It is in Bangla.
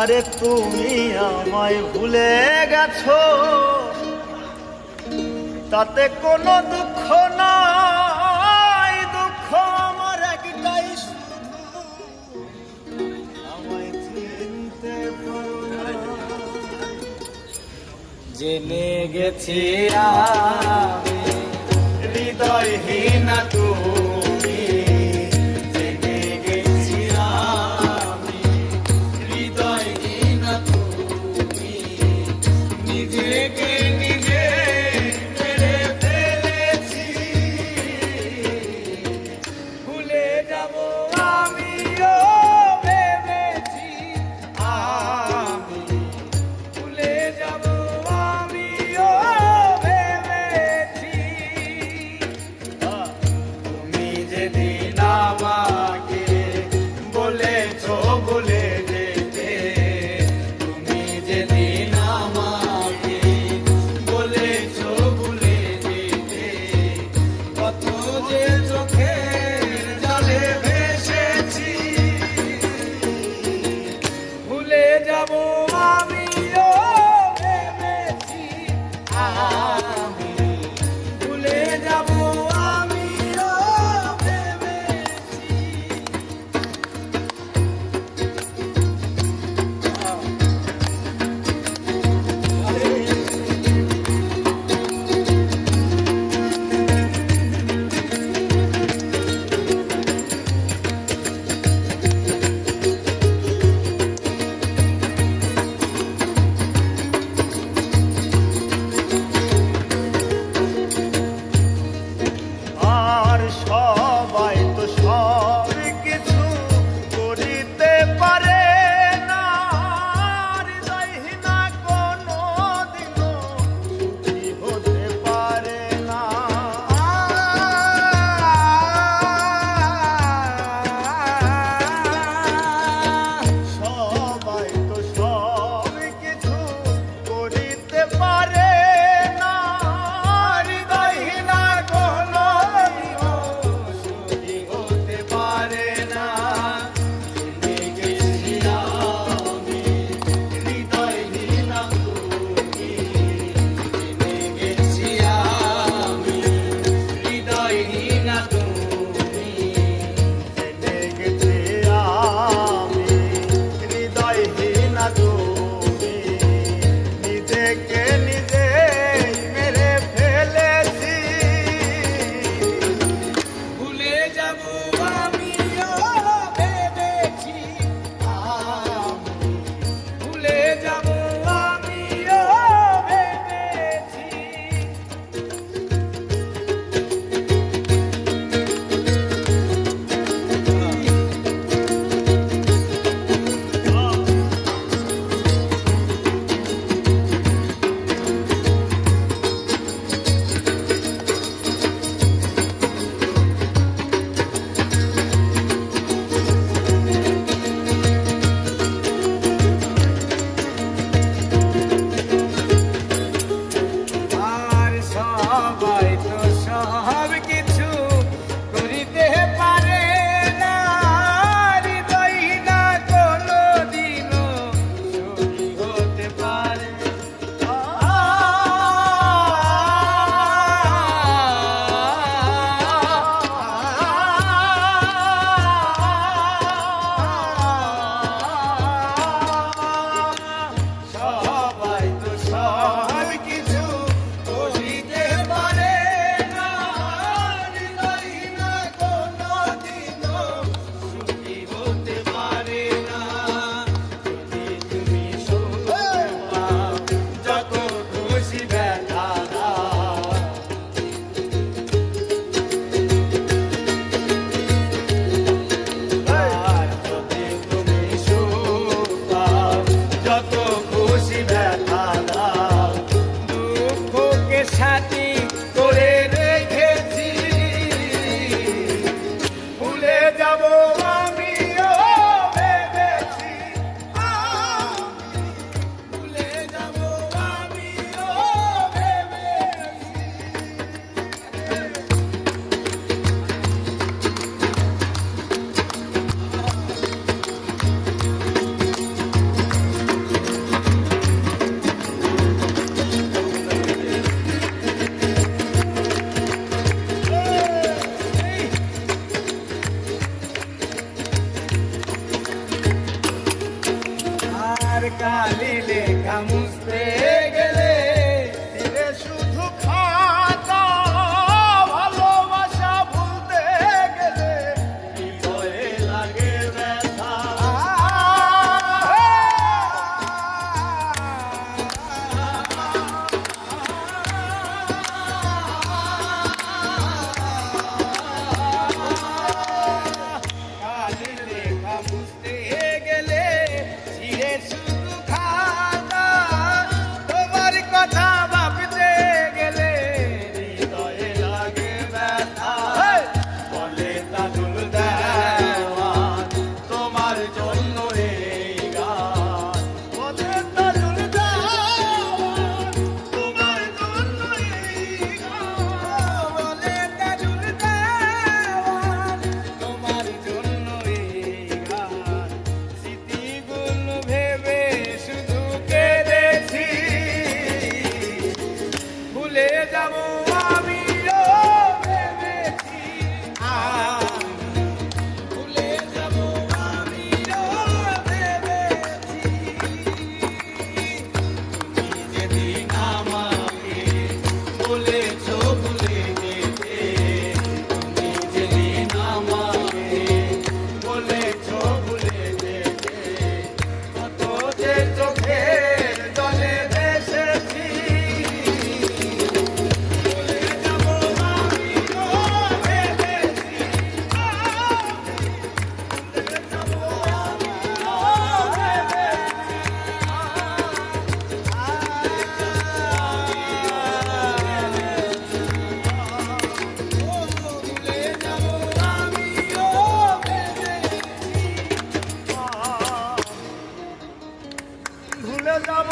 আরে তুমি আমায় ভুলে গেছো, তাতে কোনো দুঃখ নাই। দুঃখ আমার একটাই, শুধু আমায় চিনতে পারো না। জেনে গেছি আমি হৃদয়হীন তুমি, জেনে গেছি আমি হৃদয়হীন তুমি। নিজেকে নিজে মেরে ফেলেছি, ভুলে যাব আমিও ভেবেছি। আমি ভুলে যাব আমিও ভেবেছি। তুমি তোমার কালি লেখা মুছতে গেলে ফিরে শুধু খাতা ভালোবাসা ভুলতে গেলে হৃদয়ে লাগে ব্যথা কালি লেখা মুছতে গেলে ছিঁড়ে শুধু খাতা তোমার কথা ভাবতে গেলে হৃদয়ে লাগে ব্যথা বলে তাজুল দেওয়ান তোমার জন্য এই গান বলে তাজুল দেওয়ান তোমার জন্য এই গান বলে তাজুল দেওয়ান তোমার জন্য এই গান স্মৃতিগুলো ভেবে শুধু কেঁদেছি ভুলে যাব আমিও ভেবেছি ভুলে যাব আমিও ভেবেছি তুমি যেদিন আমাকে বলেছো ভুলে যেতে তুমি যেদিন আমাকে বলেছো ভুলে যেতে কত যে চোখের জলে ভেসেছি ভুলে যাব আমিও ভেবেছি ভুলে যাব ভুলে যাব আমিও ভেবেছি ভুলে যাব